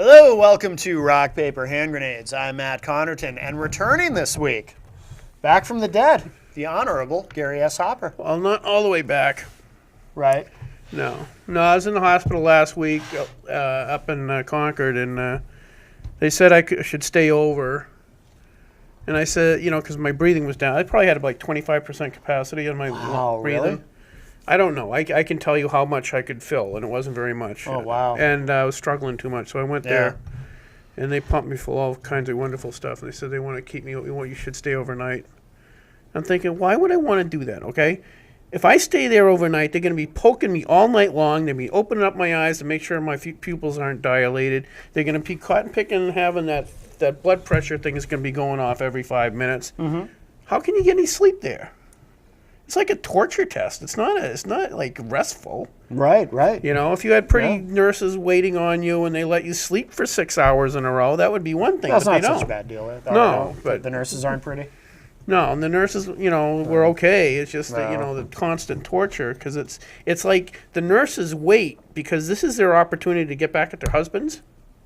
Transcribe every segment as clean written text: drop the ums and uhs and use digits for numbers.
Hello, welcome to Rock, Paper, Hand Grenades. I'm Matt Connerton, and returning this week, back from the dead, the Honorable Gary S. Hopper. Well, not all the way back. Right. No, I was in the hospital last week up in Concord, and they said I should stay over. And I said, because my breathing was down. I probably had like 25% capacity on my breathing. Really? I don't know. I can tell you how much I could fill, and it wasn't very much. Oh, wow. And I was struggling too much, so I went there, and they pumped me full of all kinds of wonderful stuff. And they said they want to keep me. You should stay overnight. I'm thinking, why would I want to do that? Okay, if I stay there overnight, they're going to be poking me all night long. They're going to be opening up my eyes to make sure my pupils aren't dilated. They're going to be cotton picking and having that blood pressure thing is going to be going off every 5 minutes. Mm-hmm. How can you get any sleep there? It's like a torture test. It's not like restful. Right. If you had pretty nurses waiting on you and they let you sleep for 6 hours in a row, that would be one thing. That's but not they such don't. a bad deal. No, but the nurses aren't pretty. No, and the nurses, were okay. It's just that, the constant torture, because it's like the nurses wait because this is their opportunity to get back at their husbands.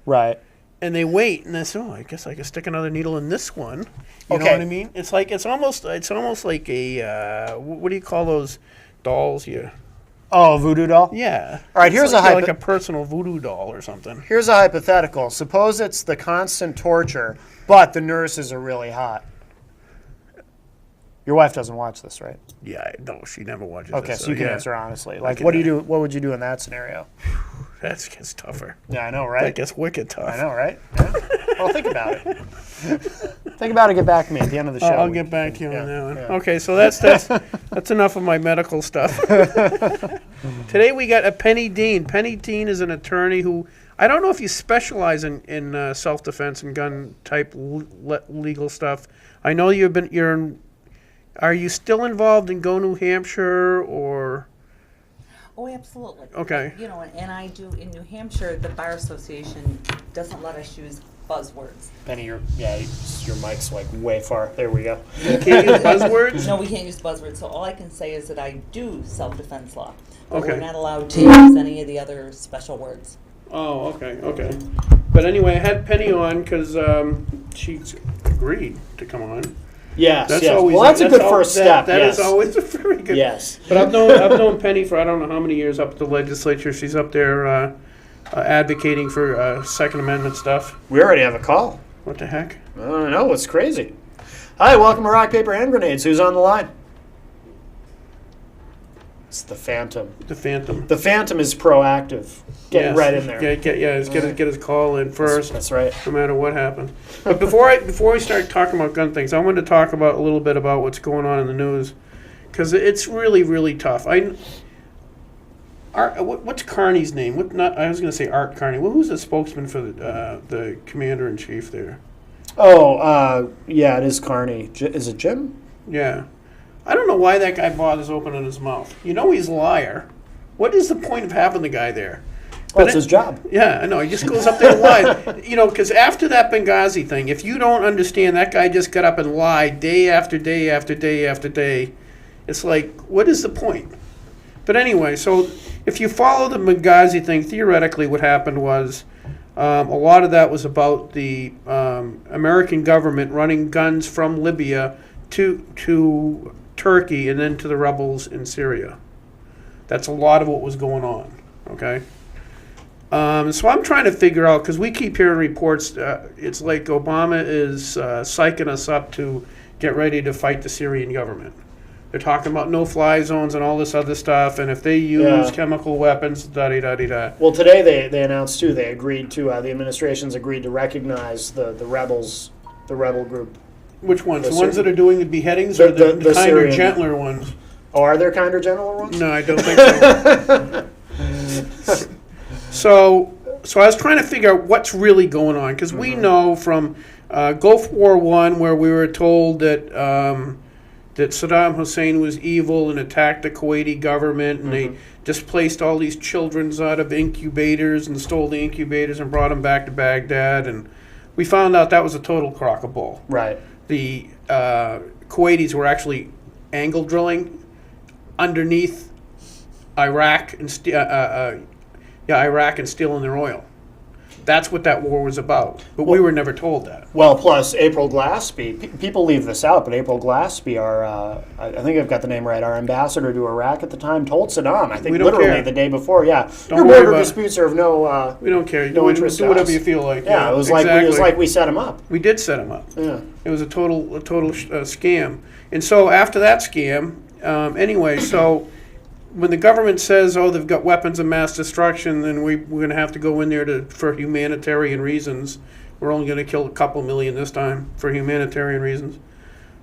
Right. And they wait, and they say, I guess I can stick another needle in this one. You know Okay. what I mean? It's almost like a what do you call those dolls? Oh, a voodoo doll? Yeah. All right, here's like a personal voodoo doll or something. Here's a hypothetical. Suppose it's the constant torture, but the nurses are really hot. Your wife doesn't watch this, right? Yeah, no, she never watches Okay, this. so you can answer honestly. Like, can what do you do? What would you do in that scenario? That gets tougher. Yeah, I know, right? That gets wicked tough. I know, right? Yeah. Well, think about it. Think about it. Get back to me at the end of the show. I'll get back to you on that one. yeah. Okay, so that's enough of my medical stuff. Today we got a Penny Dean. Penny Dean is an attorney who, I don't know if you specialize in self-defense and gun type legal stuff. I know are you still involved in Go New Hampshire or? Oh, absolutely. Okay. And I do, in New Hampshire, the Bar Association doesn't let us use buzzwords. Penny, your mic's like way far. There we go. You can't use buzzwords? No, we can't use buzzwords. So all I can say is that I do self-defense law. But Okay. we're not allowed to use any of the other special words. Oh, okay. But anyway, I had Penny on because she's agreed to come on. Yes. That's a good first step. That yes. is always a very good. Yes. But I've known Penny for I don't know how many years up at the legislature. She's up there advocating for Second Amendment stuff. We already have a call. What the heck? I don't know. It's crazy. Hi, welcome to Rock, Paper, Hand Grenades. Who's on the line? It's the Phantom. The Phantom. The Phantom is proactive. Getting right in there. Get his call in first. That's right. No matter what happens. But before we start talking about gun things, I wanted to talk about a little bit about what's going on in the news, because it's really, really tough. What's Carney's name? I was going to say Art Carney. Who's the spokesman for the commander in chief there? Oh, yeah, it is Carney. Is it Jim? Yeah. I don't know why that guy bothers opening his mouth. He's a liar. What is the point of having the guy there? Well, it's his job. Yeah, I know. He just goes up there and lies. Because after that Benghazi thing, if you don't understand, that guy just got up and lied day after day after day after day. It's like, what is the point? But anyway, so if you follow the Benghazi thing, theoretically what happened was a lot of that was about the American government running guns from Libya to Turkey and then to the rebels in Syria. That's a lot of what was going on, okay? So I'm trying to figure out, because we keep hearing reports, it's like Obama is psyching us up to get ready to fight the Syrian government. They're talking about no-fly zones and all this other stuff, and if they use chemical weapons, da-di-da-di-da. Well, today they announced, too, the administration's agreed to recognize the rebels, the rebel group. Which ones? The ones that are doing the beheadings or the kinder, Syrian, gentler ones? Oh, are there kinder, gentler ones? No, I don't think so. So I was trying to figure out what's really going on, because we know from Gulf War I, where we were told that that Saddam Hussein was evil and attacked the Kuwaiti government, and they displaced all these children out of incubators and stole the incubators and brought them back to Baghdad, and we found out that was a total crock of bull. Right. The Kuwaitis were actually angle drilling underneath Iraq and Iraq and stealing their oil. That's what that war was about. But we were never told that. Well, plus April Glaspie. People leave this out, but April Glaspie, I think I've got the name right, our ambassador to Iraq at the time, told Saddam, I think We don't literally care. the day before, yeah, Don't your worry border about it. disputes are of no We don't care. no interest Do to whatever us. you feel like. Yeah, it was exactly. like we set him up. We did set him up. Yeah. It was a total scam. And so after that scam, anyway, so when the government says, oh, they've got weapons of mass destruction, then we're going to have to go in there for humanitarian reasons. We're only going to kill a couple million this time for humanitarian reasons.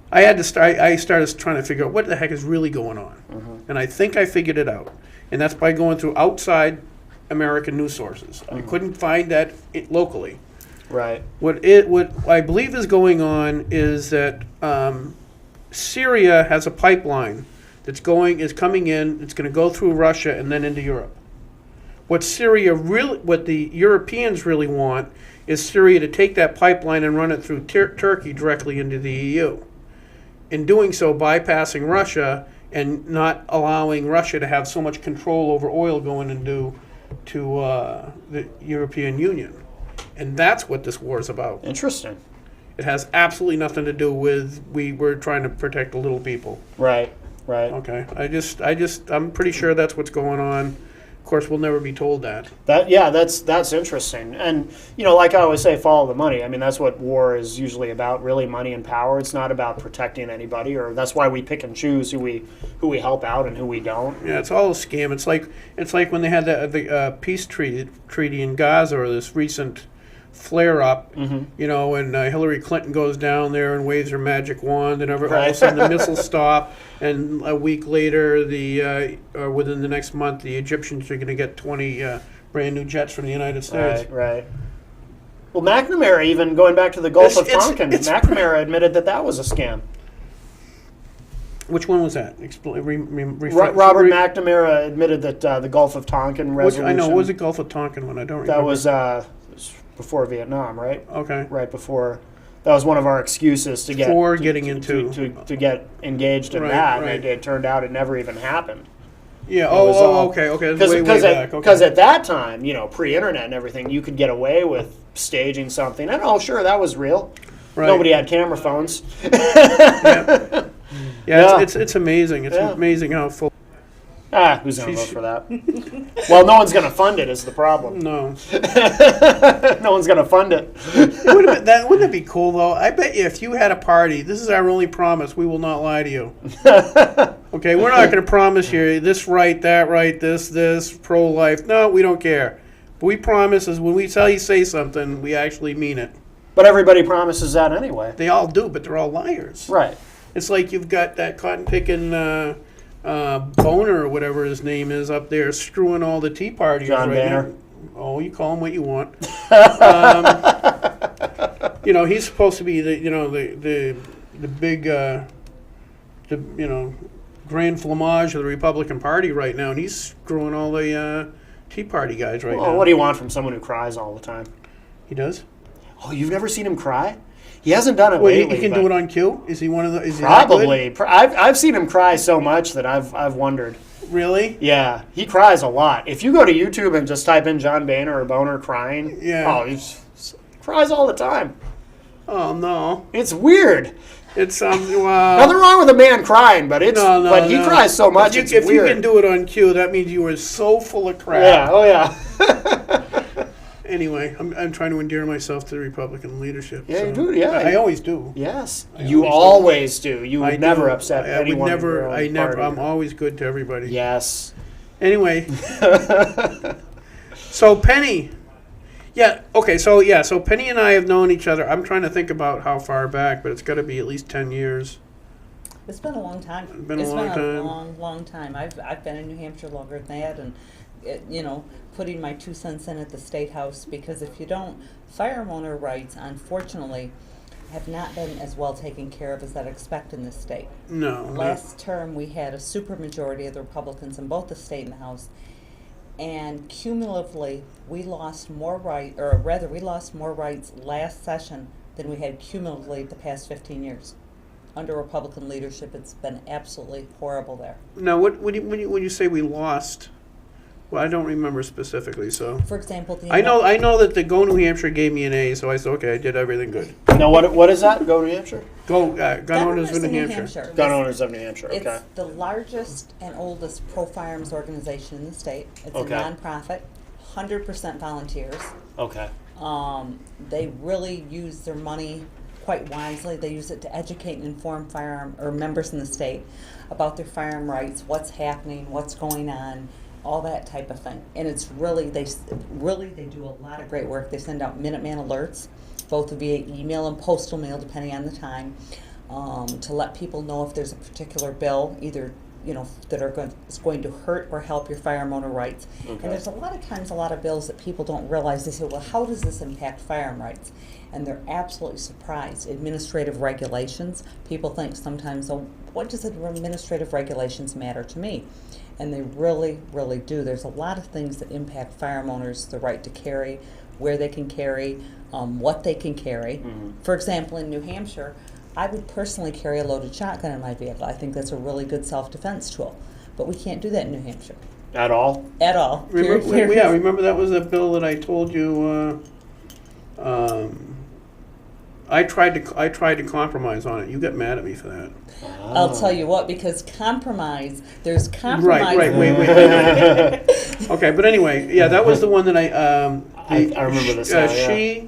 I started trying to figure out what the heck is really going on. And I think I figured it out. And that's by going through outside American news sources. I couldn't find that locally. Right. What I believe is going on is that Syria has a pipeline is coming in. It's going to go through Russia and then into Europe. What the Europeans really want is Syria to take that pipeline and run it through Turkey directly into the EU. In doing so, bypassing Russia and not allowing Russia to have so much control over oil going into the European Union. And that's what this war is about. Interesting. It has absolutely nothing to do with we're trying to protect the little people. Right. Right. Okay. I'm pretty sure that's what's going on. Of course, we'll never be told that. That's interesting. And like I always say, follow the money. I mean, that's what war is usually about, really, money and power. It's not about protecting anybody, or that's why we pick and choose who we help out and who we don't. Yeah, it's all a scam. It's like when they had the peace treaty in Gaza, or this recent flare up, when Hillary Clinton goes down there and waves her magic wand, and all of a sudden the missiles stop, and a week later, or within the next month, the Egyptians are going to get 20 brand new jets from the United States. Right. Well, McNamara, even going back to the Gulf of It's- Tonkin, it's- McNamara admitted that was a scam. Which one was that? Robert McNamara admitted that the Gulf of Tonkin resolution. I know. What was the Gulf of Tonkin one? I don't remember. That was before Vietnam, right? Okay. Right before. That was one of our excuses to get For getting into to get engaged in Right, that. right. It turned out it never even happened. Yeah. was all- Okay. That's way back. Because Okay. at that time, pre-internet and everything, you could get away with staging something. And sure, that was real. Right. Nobody had camera phones. Yeah. Yeah. It's amazing. It's Yeah. amazing how full. Who's going to vote for that? Well, no one's going to fund it is the problem. No. No one's going to fund it. Wouldn't that be cool though? I bet you if you had a party, this is our only promise: we will not lie to you. Okay, we're not going to promise you this right, that right, this pro-life. No, we don't care. But we promise is when we tell you say something, we actually mean it. But everybody promises that anyway. They all do, but they're all liars. Right. It's like you've got that cotton-picking Boner or whatever his name is up there screwing all the Tea Parties John right Boehner. now. Oh, you call him what you want. He's supposed to be the big grand flamage of the Republican Party right now, and he's screwing all the Tea Party guys right Well, now. what do you want from someone who cries all the time? He does? Oh, you've never seen him cry? He hasn't done it Well, lately. he can but do it on cue? Is he one of the... Is he that good? Probably. I've seen him cry so much that I've wondered. Really? Yeah, he cries a lot. If you go to YouTube and just type in John Boehner or Boner crying, Yeah. he cries all the time. Oh, no. It's weird. It's, Nothing wrong with a man crying, but he no. cries so much If it's you weird. can do it on cue, that means you were so full of crap. Yeah, oh yeah. Anyway, I'm trying to endear myself to the Republican leadership. Yeah, so you do, yeah. I always do. Yes, I you always always do. You I would never do. upset I would anyone. in never. your own party. I'm always good to everybody. Yes. Anyway, so Penny. Yeah. Okay. So Penny and I have known each other. I'm trying to think about how far back, but it's got to be at least 10 years. It's been a long time. It's been a long time. long time. I've been in New Hampshire longer than that, and putting my 2 cents in at the State House, because if you don't, firearm owner rights, unfortunately, have not been as well taken care of as I'd expect in this state. No. Last term, we had a supermajority of the Republicans in both the state and the House, and cumulatively, we lost more rights last session than we had cumulatively the past 15 years. Under Republican leadership, it's been absolutely horrible there. Now, when you say we lost, Well, I don't remember specifically, so. For example, the I know that the Go New Hampshire gave me an A, so I said, okay, I did everything good. Now, what is that? Go New Hampshire? Gun Owners of New Hampshire. Gun Owners of New Hampshire. Okay. It's the largest and oldest pro-firearms organization in the state. It's Okay. a nonprofit, 100% volunteers. Okay. They really use their money quite wisely. They use it to educate and inform firearm or members in the state about their firearm rights, what's happening, what's going on, all that type of thing. And it's really they do a lot of great work. They send out Minuteman alerts, both via email and postal mail, depending on the time, to let people know if there's a particular bill, either that is going to hurt or help your firearm owner rights. Okay. And there's a lot of times a lot of bills that people don't realize. They say, well, how does this impact firearm rights? And they're absolutely surprised. Administrative regulations, people think sometimes, oh, what does administrative regulations matter to me? And they really, really do. There's a lot of things that impact firearm owners, the right to carry, where they can carry, what they can carry. Mm-hmm. For example, in New Hampshire, I would personally carry a loaded shotgun in my vehicle. I think that's a really good self-defense tool. But we can't do that in New Hampshire. At all? At all. Remember that was a bill that I told you, I tried to compromise on it. You got mad at me for that. I'll tell you what, because there's compromise. Right, wait. Okay, but anyway, yeah, that was the one that I remember this now, yeah. She,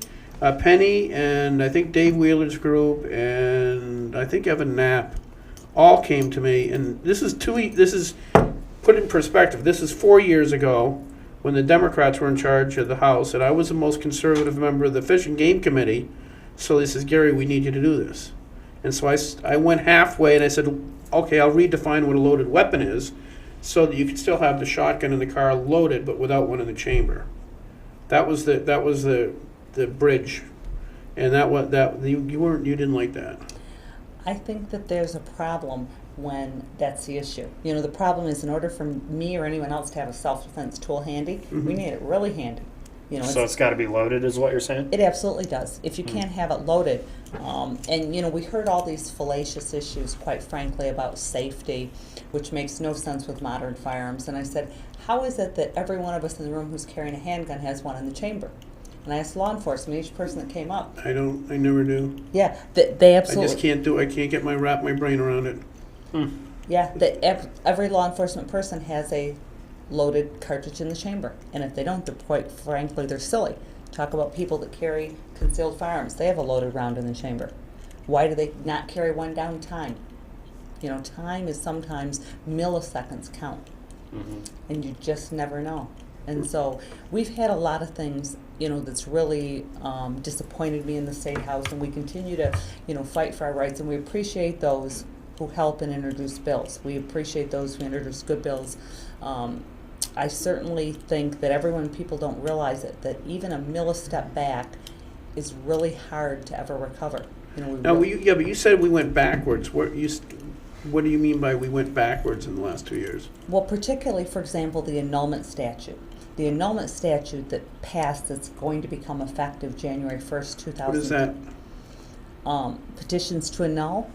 Penny, and I think Dave Wheeler's group, and I think Evan Knapp, all came to me, and this is put in perspective. This is 4 years ago when the Democrats were in charge of the House, and I was the most conservative member of the Fish and Game Committee. So they says, Gary, we need you to do this. And so I went halfway, and I said, okay, I'll redefine what a loaded weapon is, so that you can still have the shotgun in the car loaded, but without one in the chamber. That was the bridge, and you didn't like that. I think that there's a problem when that's the issue. The problem is, in order for me or anyone else to have a self-defense tool handy, we need it really handy. So it's got to be loaded, is what you're saying? It absolutely does. If you can't have it loaded, and we heard all these fallacious issues, quite frankly, about safety, which makes no sense with modern firearms. And I said, how is it that every one of us in the room who's carrying a handgun has one in the chamber? And I asked law enforcement, each person that came up. I never do. Yeah, they absolutely. I just can't I can't wrap my brain around it. Yeah, every law enforcement person has a loaded cartridge in the chamber, and if they don't, quite frankly, they're silly. Talk about people that carry concealed firearms. They have a loaded round in the chamber. Why do they not carry one down time? Time is sometimes milliseconds count, and you just never know. And so we've had a lot of things, that's really disappointed me in the State House, and we continue to, fight for our rights, and we appreciate those who help and introduce bills. We appreciate those who introduce good bills. I certainly think that people don't realize it, that even a millistep back is really hard to ever recover. But you said we went backwards. What do you mean by we went backwards in the last 2 years? Well, particularly, for example, the annulment statute. The annulment statute that passed that's going to become effective January 1st, 2000. What is that? Petitions to annul.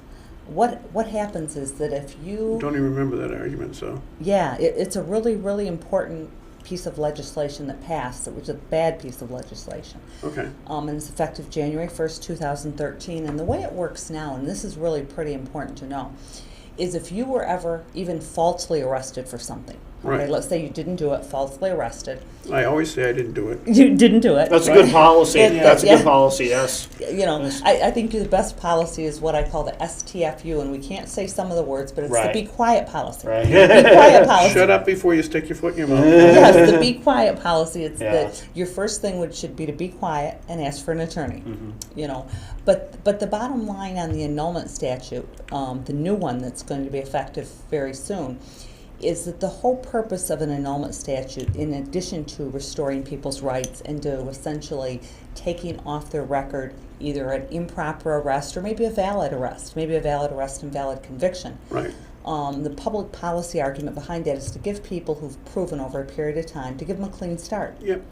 What happens is that if you... Don't even remember that argument, so... Yeah, it's a really, really important piece of legislation that passed, which is a bad piece of legislation. Okay. And it's effective January 1st, 2013. And the way it works now, and this is really pretty important to know, is if you were ever even falsely arrested for something, okay, right. Let's say you didn't do it, falsely arrested. I always say I didn't do it. You didn't do it. That's a good policy. Yeah. That's a good policy, yes. I think the best policy is what I call the STFU, and we can't say some of the words, but it's Right. the Be Quiet policy. Right. The Be Quiet policy. Shut up before you stick your foot in your mouth. Yes, the Be Quiet policy. It's Yeah. that your first thing should be to be quiet and ask for an attorney. But the bottom line on the annulment statute, the new one that's going to be effective very soon, is that the whole purpose of an annulment statute, in addition to restoring people's rights and to essentially taking off their record either an improper arrest or maybe a valid arrest and valid conviction. Right. The public policy argument behind that is to give people who've proven over a period of time, to give them a clean start. Yep.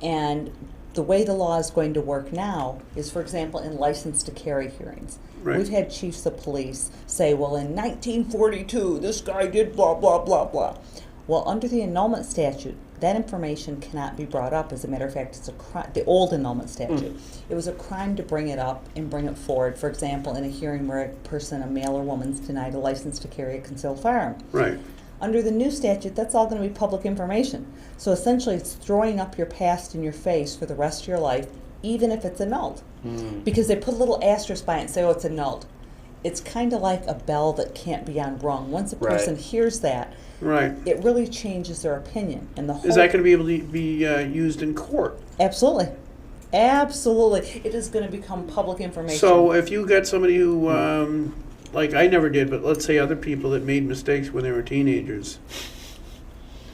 And the way the law is going to work now is, for example, in license to carry hearings. Right. We've had chiefs of police say, well, in 1942, this guy did blah, blah, blah, blah. Well, under the annulment statute, that information cannot be brought up. As a matter of fact, it's a crime. The old annulment statute, it was a crime to bring it up and bring it forward. For example, in a hearing where a person, a male or woman's denied a license to carry a concealed firearm. Right. Under the new statute, that's all going to be public information. So essentially, it's throwing up your past in your face for the rest of your life, even if it's annulled. Because they put a little asterisk by it and say, oh, it's annulled. It's kind of like a bell that can't be unrung. Once a person Right. hears that, Right. it really changes their opinion. And the whole Is that going to be able to be used in court? Absolutely. Absolutely. It is going to become public information. So if you got somebody who, like I never did, but let's say other people that made mistakes when they were teenagers,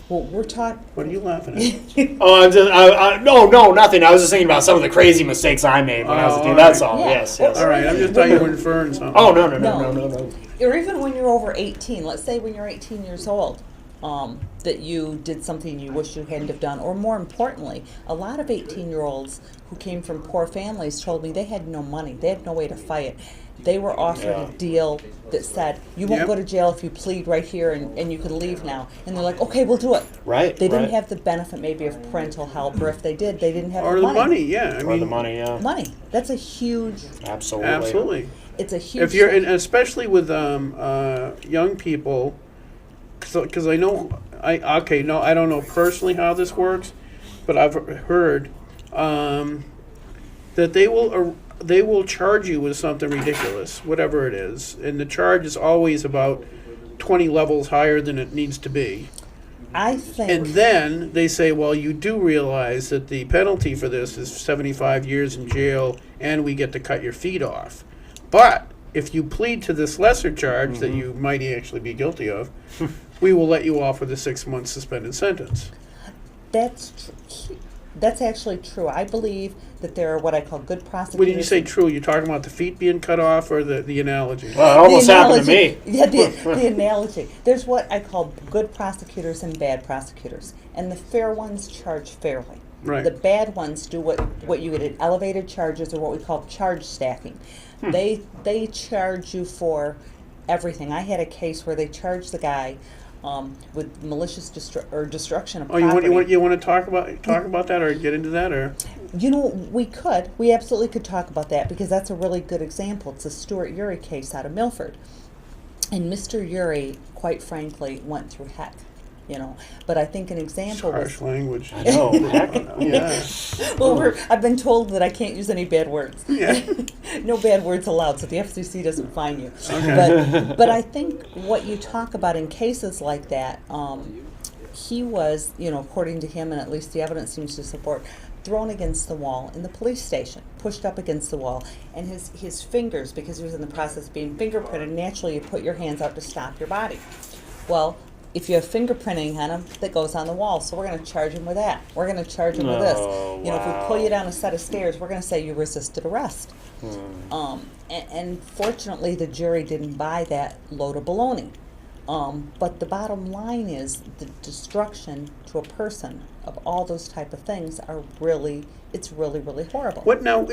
well, we're talking. what are you laughing at? Oh, no, nothing. I was just thinking about some of the crazy mistakes I made when I was a Oh, teen. That's all. Yeah. Yes, yes. All right, I just thought you were inferring something. Oh, no. No. Or even when you're over 18, let's say when you're 18 years old, that you did something you wish you hadn't have done. Or more importantly, a lot of 18-year-olds who came from poor families told me they had no money. They had no way to fight. They were offered Yeah. a deal that said, you won't Yep. go to jail if you plead right here and you can leave now. And they're like, okay, we'll do it. Right. They didn't right. have the benefit maybe of parental help, or if they did, they didn't have Or the the money, yeah. I Or mean, the money, yeah. Money. That's a huge, Absolutely. absolutely. it's a huge. If you're, and especially with young people, because I know, I don't know personally how this works, but I've heard that they will charge you with something ridiculous, whatever it is, and the charge is always about 20 levels higher than it needs to be. I think. And then they say, well, you do realize that the penalty for this is 75 years in jail, and we get to cut your feet off. But if you plead to this lesser charge that you might actually be guilty of, we will let you off with a 6-month suspended sentence. That's actually true. I believe that there are what I call good prosecutors. When you say true, you're talking about the feet being cut off or the analogy? Well, it almost happened to me. Yeah, the analogy. There's what I call good prosecutors and bad prosecutors. And the fair ones charge fairly. Right. The bad ones do what you would elevated charges, or what we call charge stacking. They charge you for everything. I had a case where they charged the guy with malicious destruction of Oh, property. you want to talk about that or get into that or? You know, we absolutely could talk about that, because that's a really good example. It's a Stuart Uri case out of Milford. And Mr. Uri, quite frankly, went through heck, you know. But I think an example Harsh was, language. I know. Heck, Yeah. well, I've been told that I can't use any bad words. Yeah. No bad words allowed, so the FCC doesn't fine you. Okay. But I think what you talk about in cases like that, he was, you know, according to him, and at least the evidence seems to support, thrown against the wall in the police station, pushed up against the wall, and his fingers, because he was in the process of being fingerprinted, naturally you put your hands out to stop your body. Well, if you have fingerprinting on him, that goes on the wall, so we're going to charge him with that. We're going to charge him with this. Oh, You know, if we pull wow. you down a set of stairs, we're going to say you resisted arrest. And fortunately, the jury didn't buy that load of baloney. But the bottom line is the destruction to a person of all those type of things it's really, really horrible. What now?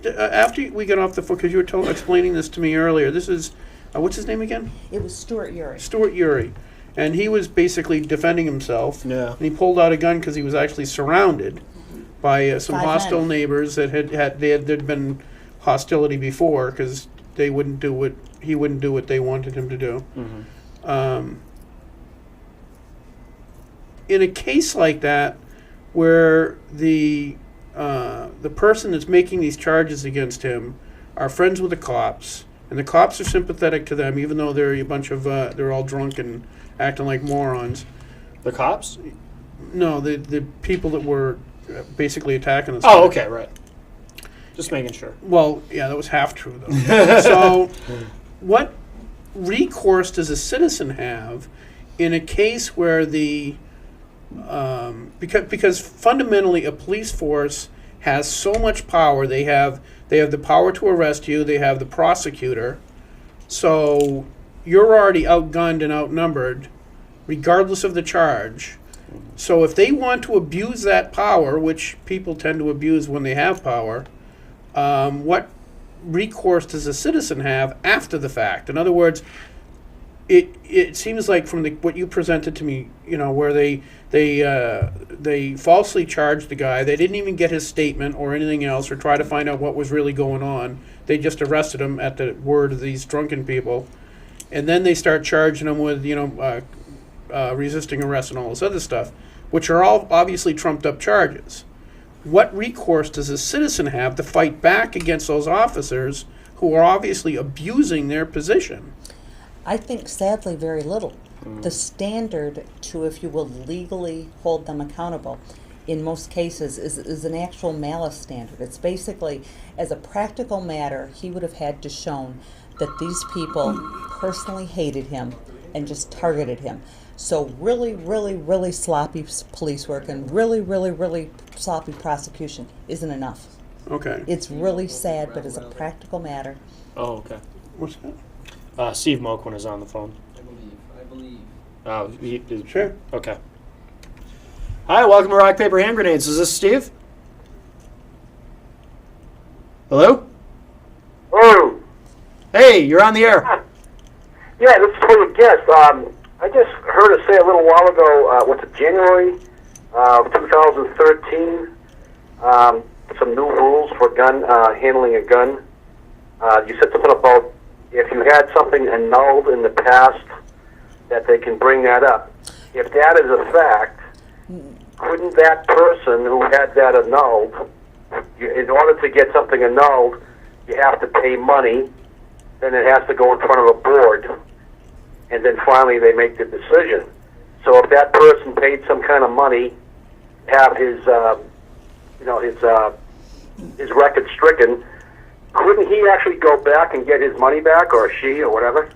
After we get off the phone, because you were explaining this to me earlier, this is, what's his name again? It was Stuart Uri. Stuart Uri. And he was basically defending himself. Yeah. And he pulled out a gun because he was actually surrounded by some 5 hostile men. neighbors that there'd been hostility before because he wouldn't do what they wanted him to do. In a case like that, where the person that's making these charges against him are friends with the cops, and the cops are sympathetic to them, even though they're a bunch of they're all drunk and acting like morons. The cops? No, the people that were basically attacking us. Oh, okay, right. Just making sure. Well, yeah, that was half true though. So, what recourse does a citizen have in a case where because fundamentally a police force has so much power. They have the power to arrest you. They have the prosecutor. So you're already outgunned and outnumbered, regardless of the charge. So if they want to abuse that power, which people tend to abuse when they have power, what recourse does a citizen have after the fact? In other words, it seems like from what you presented to me, where they falsely charged the guy. They didn't even get his statement or anything else, or try to find out what was really going on. They just arrested him at the word of these drunken people, and then they start charging him with resisting arrest and all this other stuff, which are all obviously trumped up charges. What recourse does a citizen have to fight back against those officers who are obviously abusing their position? I think sadly very little. The standard to, if you will, legally hold them accountable in most cases is an actual malice standard. It's basically, as a practical matter, he would have had to shown that these people personally hated him and just targeted him. So really, really, really sloppy police work and really, really, really sloppy prosecution isn't enough. Okay. It's really sad, but as a practical matter. Oh, okay. What's that? Steve Moquin is on the phone. I believe. Oh, Sure. Okay. Hi, welcome to Rock, Paper, Hand Grenades. Is this Steve? Hello? Oh, Hey, you're on the air. yeah, this is for your guest. I just heard her say a little while ago, what's it, January of 2013, some new rules for gun handling a gun. You said something about if you had something annulled in the past, that they can bring that up. If that is a fact, couldn't that person who had that annulled, in order to get something annulled, you have to pay money, then it has to go in front of a board, and then finally they make the decision. So if that person paid some kind of money, have his record stricken, couldn't he actually go back and get his money back, or she, or whatever?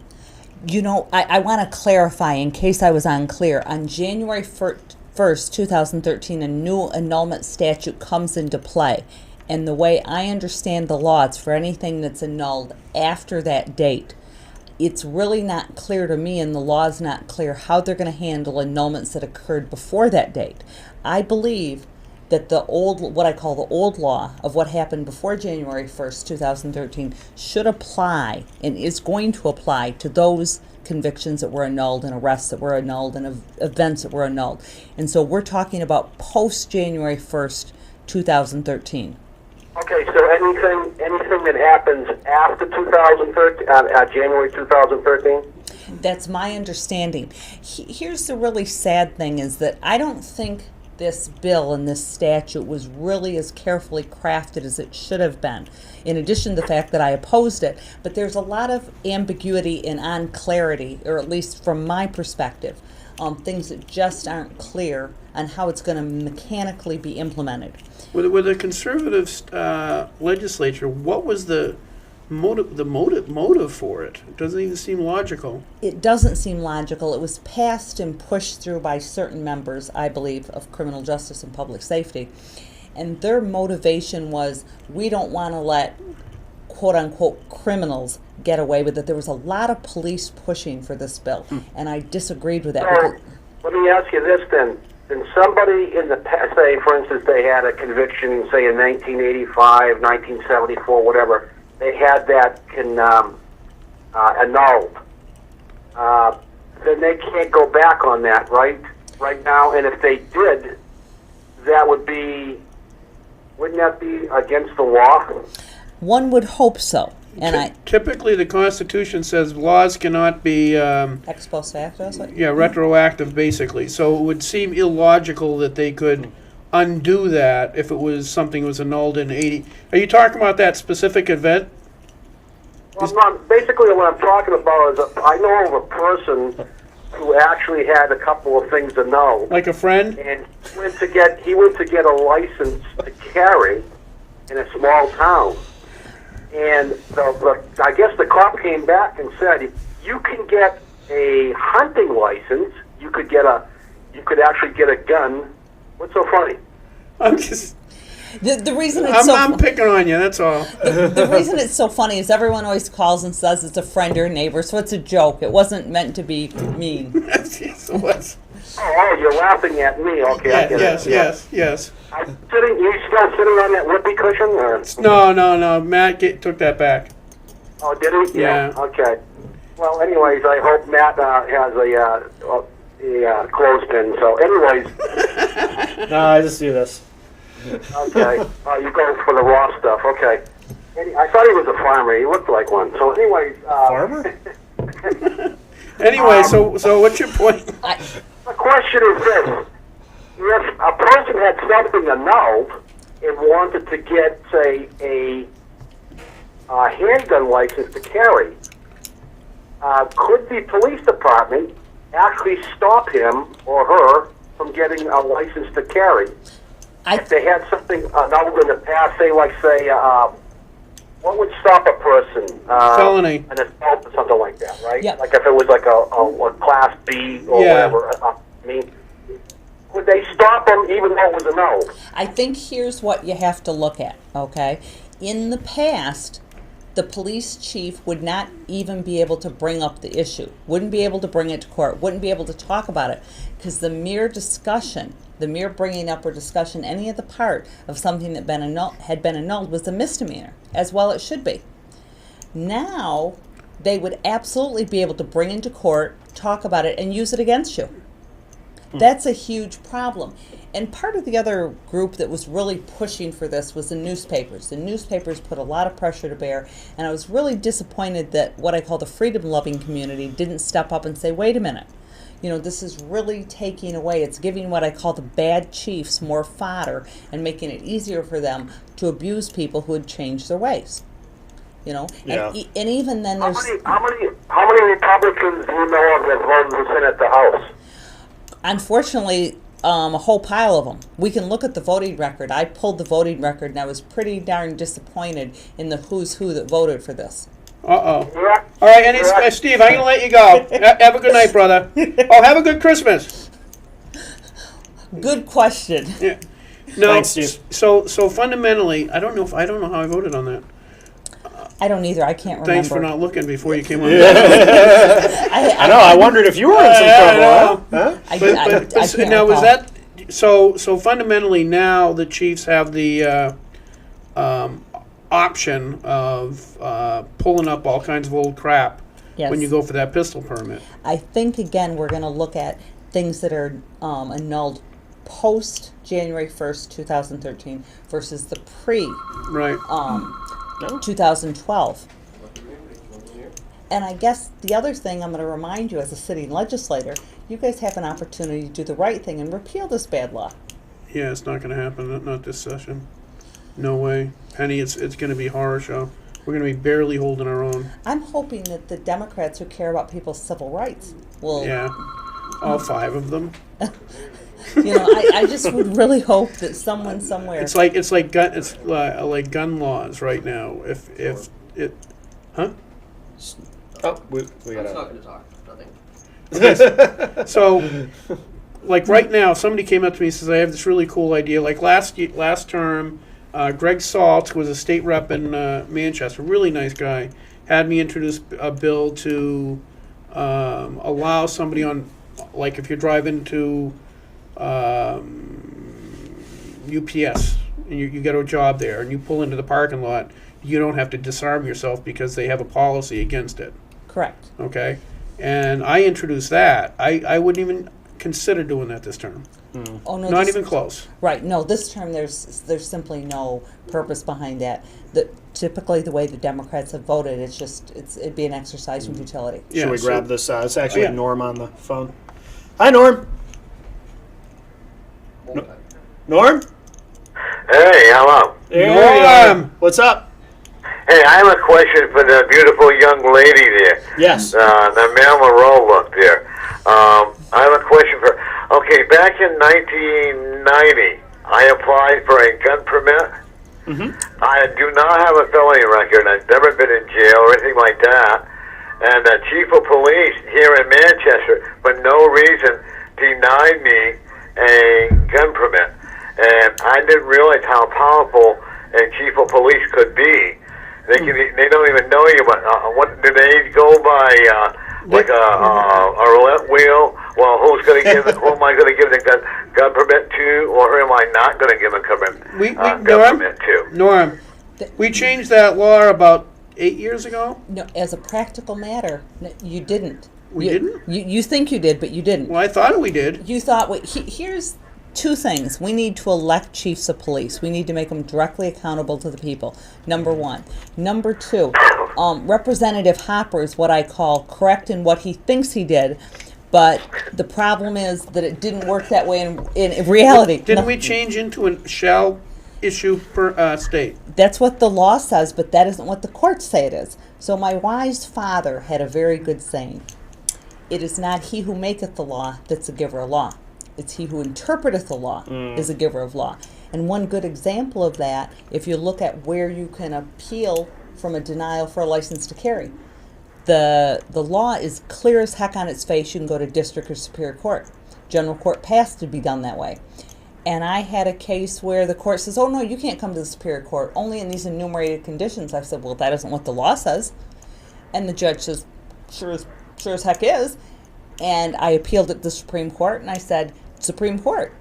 You know, I want to clarify in case I was unclear. On January 1st, 2013, a new annulment statute comes into play. And the way I understand the law, it's for anything that's annulled after that date. It's really not clear to me, and the law is not clear how they're going to handle annulments that occurred before that date. I believe that the old, what I call the old law of what happened before January 1st, 2013, should apply and is going to apply to those convictions that were annulled and arrests that were annulled and events that were annulled. And so we're talking about post-January 1st, 2013. Okay, so anything that happens after 2013, January 2013? That's my understanding. Here's the really sad thing is that I don't think this bill and this statute was really as carefully crafted as it should have been, in addition to the fact that I opposed it. But there's a lot of ambiguity and unclarity, or at least from my perspective, things that just aren't clear on how it's going to mechanically be implemented. With a conservative legislature, what was the motive for it? It doesn't even seem logical. It doesn't seem logical. It was passed and pushed through by certain members, I believe, of criminal justice and public safety. And their motivation was, we don't want to let quote-unquote criminals get away with it. There was a lot of police pushing for this bill, and I disagreed with that. Well, let me ask you this then. Then somebody in the past, say, for instance, they had a conviction, say, in 1985, 1974, whatever, they had that annulled. Then they can't go back on that, right now? And if they did, that would be, wouldn't that be against the law? One would hope so. And Typically, the Constitution says laws cannot be ex post facto? retroactive, basically. So it would seem illogical that they could undo that if it was something that was annulled in 80. Are you talking about that specific event? Well, basically what I'm talking about is I know of a person who actually had a couple of things annulled. Like a friend? And he went to get a license to carry in a small town. And I guess the cop came back and said, you can get a hunting license. You could actually get a gun. What's so funny? I'm just. The reason it's I'm picking on you. That's all. the reason it's so funny is everyone always calls and says it's a friend or neighbor, so it's a joke. It wasn't meant to be mean. Yes, it was. Oh, you're laughing at me. Okay, I get it. Yes. You still sitting on that whoopee cushion? Or? No. Matt took that back. Oh, did he? Yeah. Okay. Well, anyways, I hope Matt has a clothespin. So, anyways, No, I just do this. okay. You go for the raw stuff. Okay. I thought he was a farmer. He looked like one. So, anyways, Farmer? Anyway, so what's your point? the question is this: if a person had something annulled and wanted to get, say, a handgun license to carry, could the police department actually stop him or her from getting a license to carry? If they had something annulled in the past, say, what would stop a person? Felony. An assault or something like that, right? Yep. Like if it was like a Class B or Yeah. whatever. I mean, would they stop them even though it was annulled? I think here's what you have to look at, okay? In the past, the police chief would not even be able to bring up the issue, wouldn't be able to bring it to court, wouldn't be able to talk about it, because the mere discussion, the mere bringing up or discussion, any of the part of something that had been annulled was a misdemeanor, as well it should be. Now, they would absolutely be able to bring into court, talk about it, and use it against you. That's a huge problem. And part of the other group that was really pushing for this was the newspapers. The newspapers put a lot of pressure to bear, and I was really disappointed that what I call the freedom-loving community didn't step up and say, wait a minute, you know, this is really taking away, it's giving what I call the bad chiefs more fodder and making it easier for them to abuse people who had changed their ways. You know, Yeah. and even then there's... How many Republicans do you know of that voted to Senate the House? Unfortunately, a whole pile of them. We can look at the voting record. I pulled the voting record, and I was pretty darn disappointed in the who's who that voted for this. Uh-oh. Yeah. All right, and Steve, I'm going to let you go. Have a good night, brother. Oh, have a good Christmas. Good question. Yeah. No, Thanks, Steve. So fundamentally, I don't know how I voted on that. I don't either. I can't remember. Thanks for not looking before you came on. I know. I wondered if you were in some trouble. Huh? I But can't now was recall. that so fundamentally now the Chiefs have the option of pulling up all kinds of old crap Yes. when you go for that pistol permit. I think, again, we're going to look at things that are annulled post January 1st, 2013 versus the pre Right. No? 2012. And I guess the other thing I'm going to remind you as a sitting legislator, you guys have an opportunity to do the right thing and repeal this bad law. Yeah, it's not going to happen. Not this session. No way. Penny, it's going to be a horror show. We're going to be barely holding our own. I'm hoping that the Democrats who care about people's civil rights will, Yeah. All 5 of them. you know, I just would really hope that someone somewhere. It's like gun laws right now. If it, huh? Oh, we I'm got just it. not going to talk. Nothing. So, like right now, somebody came up to me and says, "I have this really cool idea." Like last term, Greg Salt, who was a state rep in Manchester, really nice guy, had me introduce a bill to allow somebody on, like if you're driving to UPS and you get a job there and you pull into the parking lot, you don't have to disarm yourself because they have a policy against it. Correct. Okay, and I introduced that. I wouldn't even consider doing that this term. Oh no, Not this- even close. Right. No, this term there's simply no purpose behind that. Typically the way the Democrats have voted, it'd be an exercise in futility. Yeah, Should we so- grab this? It's actually yeah. Norm on the phone. Hi, Norm. Norm? Hey, hello. There you are. Norm! What's up? Hey, I have a question for the beautiful young lady there. Yes. The Marilyn Monroe look there. I have a question for. Okay, back in 1990, I applied for a gun permit. I do not have a felony record. I've never been in jail or anything like that. And the chief of police here in Manchester, for no reason, denied me a gun permit. And I didn't realize how powerful a chief of police could be. They don't even know you, but what do they go by? Like a roulette wheel? Well, who am I going to give the gun permit to, or who am I not going to give a gun We permit to? Norm, we changed that law about 8 years ago? No, as a practical matter, you didn't. We You- didn't? You think you did, but you didn't. Well, I thought we did. You thought, wait, here's two things. We need to elect chiefs of police. We need to make them directly accountable to the people. Number one. Number two, Representative Hopper is what I call correct in what he thinks he did, but the problem is that it didn't work that way in reality. Didn't No, we change into a shall issue per state? That's what the law says, but that isn't what the courts say it is. So my wise father had a very good saying. It is not he who maketh the law that's a giver of law. It's he who interpreteth the law is a giver of law. And one good example of that, if you look at where you can appeal from a denial for a license to carry, the law is clear as heck on its face. You can go to district or superior court. General court passed to be done that way. And I had a case where the court says, oh no, you can't come to the superior court, only in these enumerated conditions. I said, well, that isn't what the law says. And the judge says, sure as heck is. And I appealed at the Supreme Court, and I said, Supreme Court,